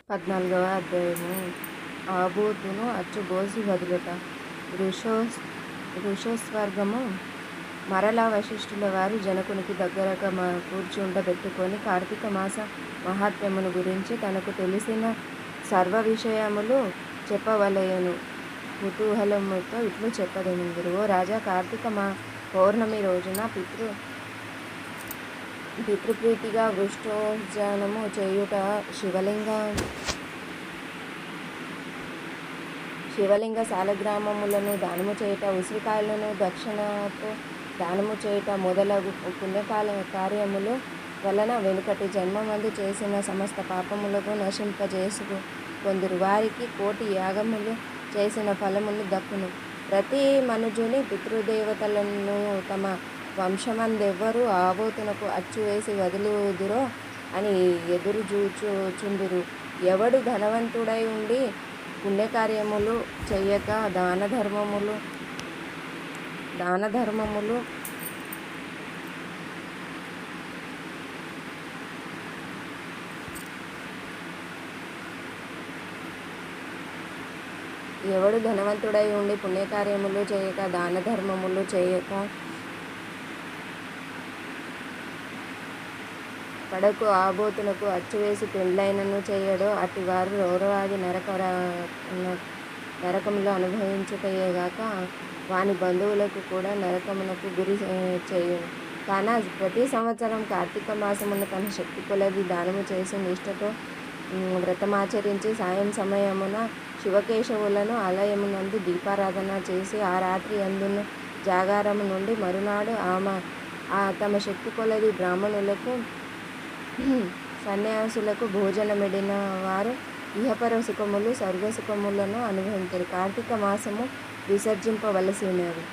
14వ అధ్యాయము. ఆబోతును అచ్చుబోసి వదులుట. ఋషస్వర్గము. మరలా వశిష్ఠుల వారు జనకునికి దగ్గరగా కూర్చుండబెట్టుకొని కార్తీక మాస మహాత్మ్యమును గురించి తనకు తెలిసిన సర్వ విషయములు చెప్పవలయను కుతూహలముతో ఇట్లు చెప్పదెనుందురు. ఓ రాజా, కార్తీక పౌర్ణమి రోజున పితృప్రీతిగా వృష్టోజనము చేయుట, శివలింగ సాలగ్రామములను దానము చేయుట, ఉసిరికాయలను దక్షిణతో దానము చేయుట మొదలగు కార్యములు వలన వెనుకటి జన్మమందు చేసిన సమస్త పాపములకు నశింపజేసుకొందురు. వారికి కోటి యాగములు చేసిన ఫలములు దక్కును. ప్రతి మనుజుని పితృదేవతలను తమ వంశమందెవ్వరు ఆబోతునకు అచ్చు వేసి వదులుదురో అని ఎదురు చూచుచుందురు. ఎవడు ధనవంతుడై ఉండి పుణ్యకార్యములు చెయ్యక దానధర్మములు ఎవడు ధనవంతుడై ఉండి పుణ్యకార్యములు చేయక దానధర్మములు చేయక కడకు ఆబోతునకు అచ్చువేసి పెండ్లైనను చేయడో అటివారు రౌరవాది నరకములు అనుభవించుటయేగాక వాని బంధువులకు కూడా నరకమునకు గురి చేయును. కాన ప్రతి సంవత్సరం కార్తీక మాసమున తన శక్తి కొలది దానము చేసి నిష్ఠతో వ్రతమాచరించి సాయం సమయమున శివకేశవులను ఆలయమునందు దీపారాధన చేసి ఆ రాత్రి అందున జాగారము నుండి మరునాడు తమ శక్తి కొలది బ్రాహ్మణులకు సన్యాసులకు భోజనమెడిన వారు ఇహపర సుఖములు స్వర్గసుఖములను అనుభవించరు. కార్తీక మాసము విసర్జింపవలసినది.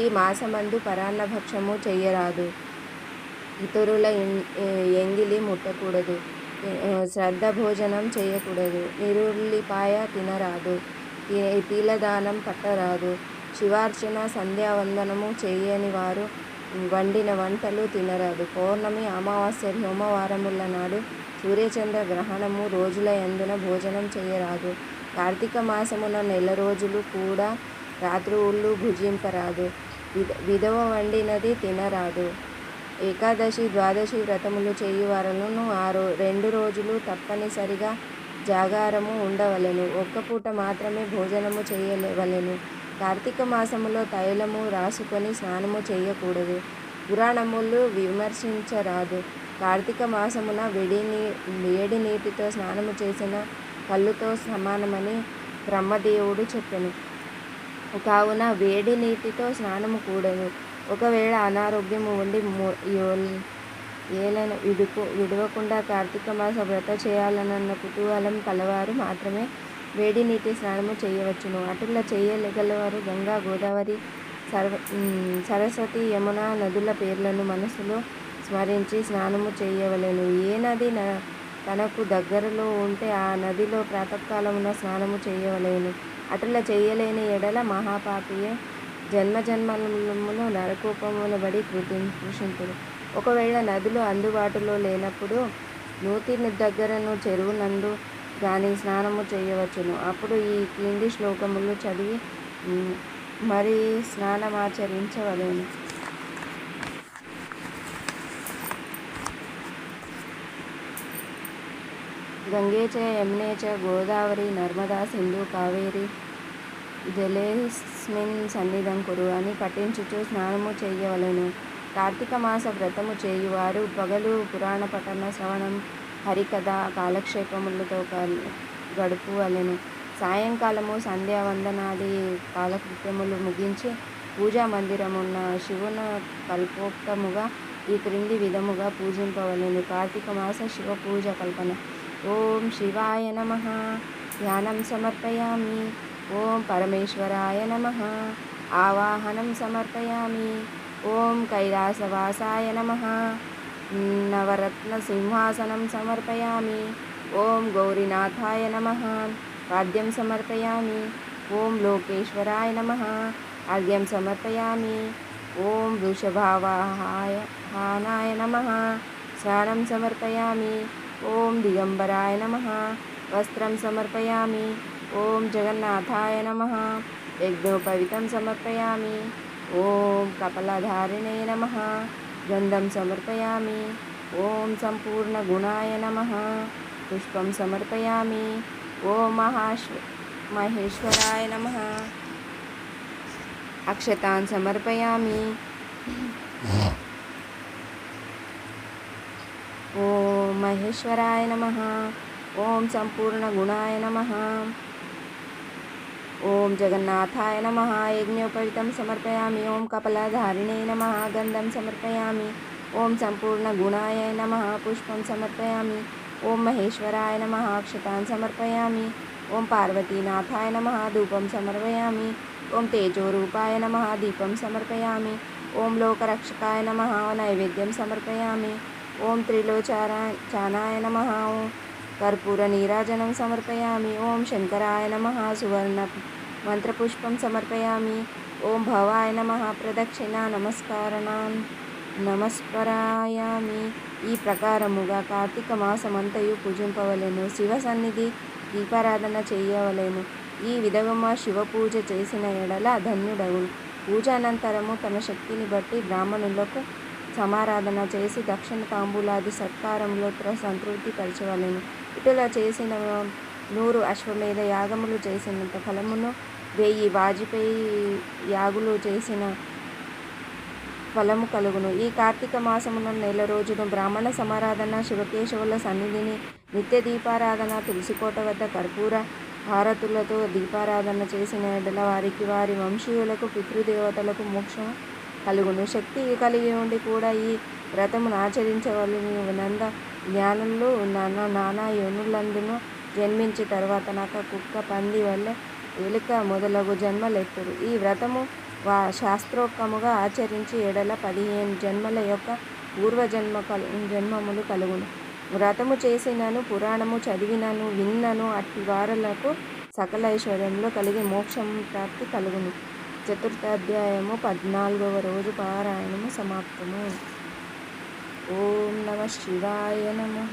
ఈ మాసమందు పరాన్నభక్షము చెయ్యరాదు, ఇతరుల ఎంగిలి ముట్టకూడదు, శ్రద్ధ భోజనం చేయకూడదు, నిరుల్లిపాయ తినరాదు, తీలదానం పట్టరాదు, శివార్చన సంధ్యావందనము చేయని వారు వండిన వంటలు తినరాదు. పౌర్ణమి, అమావాస్య, సోమవారముల నాడు సూర్యచంద్ర గ్రహణము రోజుల యందున భోజనం చేయరాదు. కార్తీక మాసమున నెల రోజులు కూడా రాత్రుళ్ళు భుజింపరాదు. విధవ వండినది తినరాదు. ఏకాదశి, ద్వాదశి వ్రతములు చేయువారులను 2 రోజులు తప్పనిసరిగా జాగారము ఉండవలెను. ఒక్క పూట మాత్రమే భోజనము చేయవలెను. కార్తీక మాసములో తైలము రాసుకొని స్నానము చేయకూడదు. పురాణములు విమర్శించరాదు. కార్తీక మాసమున వేడి నీటితో స్నానము చేసిన కళ్ళుతో సమానమని బ్రహ్మదేవుడు చెప్పెను. కావున వేడి నీటితో స్నానము కూడదు. ఒకవేళ అనారోగ్యము ఉండి ఏలన విడవకుండా కార్తీక మాస వ్రత చేయాలన్న కుతూహలం కలవారు మాత్రమే వేడి నీటి స్నానము చేయవచ్చును. అటులా చేయగలవారు గంగా, గోదావరి, సరస్వతి, యమున నదుల పేర్లను మనసులో స్మరించి స్నానము చేయవలెను. ఏ నది తనకు దగ్గరలో ఉంటే ఆ నదిలో ప్రాతకాలమున స్నానము చేయవలెను. అటులా చేయలేని ఎడల మహాపాపియే జన్మజన్మములో నరకోపమున బడి కృషింతుడు. ఒకవేళ నదులు అందుబాటులో లేనప్పుడు నూతి దగ్గరను చెరువునందు గాని స్నానము చేయవచ్చును. అప్పుడు ఈ క్రింది శ్లోకములు చదివి మరి స్నానమాచరించవలెను. గంగే చ యమునే చ గోదావరి నర్మదా సింధు కావేరి జలేస్మిన్ సన్నిధం కురు అని పఠించుచు స్నానము చేయవలెను. కార్తీక మాస వ్రతము చేయువారు పగలు పురాణ పఠన, శ్రవణం, హరికథ, కాలక్షేపములతో గడుపువలెను. సాయంకాలము సంధ్యావందనాది కాలకృత్యములు ముగించి పూజా మందిరమున్న శివున కల్పోక్తముగా ఈ క్రింది విధముగా పూజింపవలెను. కార్తీక మాస శివ పూజ కల్పన. ఓం శివాయ నమః. ధ్యానం సమర్పయామి. ఓం పరమేశ్వరాయ నమః. ఆవాహనం సమర్పయామి. ఓం కైలాసవాసాయ నమః. నవరత్న సింహాసనం సమర్పయామి. ఓం గౌరీనాథాయ నమః. పాద్యం సమర్పయామి. ఓం లోకేశ్వరాయ నమః. అర్ఘ్యం సమర్పయామి. ఓం వృషభావాహనాయ నమః. స్నానం సమర్పయామి. ఓం దిగంబరాయ నమః. వస్త్రం సమర్పయామి. ఓం జగన్నాథాయ నమః. యజ్ఞోపవీతం సమర్పయామి. ఓం కపలధారిణే నమః. గంధం సమర్పయామి. ఓం సంపూర్ణగుణాయ నమః. పుష్పం సమర్పయామి. ఓం మహేశ్వరాయ నమః. అక్షతాన్ సమర్పయామి. ఓం మహేశ్వరాయ నమః. ఓం సంపూర్ణగుణాయ నమః. ఓం జగన్నాథాయ నమః. యజ్ఞోపవీతం సమర్పయామి. ఓం కపలధారిణే నమః. గంధం సమర్పయామి. ఓం సంపూర్ణగుణాయ నమః. పుష్పం సమర్పయామి. ఓం మహేశ్వరాయ నమః. అక్షతాన్ సమర్పయామి. ఓం పార్వతీనాథాయ నమః. ధూపం సమర్పయామి. ఓం తేజోరూపాయ నమః. దీపం సమర్పయామి. ఓం లోకరక్షకాయ నమః. నైవేద్యం సమర్పయామి. ఓం త్రిలోచానాయ నమః. కర్పూర నీరాజనం సమర్పయామి. ఓం శంకరాయ నమః. సువర్ణ మంత్రపుష్పం సమర్పయామి. ఓం భవాయ నమః. ప్రదక్షిణ నమస్కారాయామి. ఈ ప్రకారముగా కార్తీక మాసమంతయు పూజింపవలెను. శివ సన్నిధి దీపారాధన చేయవలెను. ఈ విధముగా శివ పూజ చేసిన ఎడల ధన్యుడగును. పూజ అనంతరము తన శక్తిని బట్టి బ్రాహ్మణులకు సమారాధన చేసి దక్షిణ తాంబూలాది సత్కారములో సంతృప్తి పరచవలెను. ఇటులా చేసిన 100 అశ్వమేధ యాగములు చేసినంత ఫలమును, 1000 వాజపేయి యాగులు చేసిన ఫలము కలుగును. ఈ కార్తీక మాసమున నెల రోజులు బ్రాహ్మణ సమారాధన, శివకేశవుల సన్నిధిని నిత్య దీపారాధన, తులసికోట వద్ద కర్పూర హారతులతో దీపారాధన చేసిన ఎడల వారికి, వారి వంశీయులకు, పితృదేవతలకు మోక్షం కలుగును. శక్తి కలిగి ఉండి కూడా ఈ వ్రతమును ఆచరించవలని నంద జ్ఞానులు నానా యోనులందును జన్మించి తర్వాత నక్క, కుక్క, పంది వల్ల ఎలుక మొదలగు జన్మలెత్తురు. ఈ వ్రతము శాస్త్రోక్తముగా ఆచరించి ఎడల 15 జన్మల యొక్క జన్మములు కలుగును. వ్రతము చేసినను, పురాణము చదివినను, విన్నను అట్టి వారలకు సకల ఐశ్వర్యంలో కలిగి మోక్షం ప్రాప్తి కలుగును. చతుర్థాధ్యాయము 14వ రోజు పారాయణము సమాప్తము. ఓం నమః శివాయ నమః.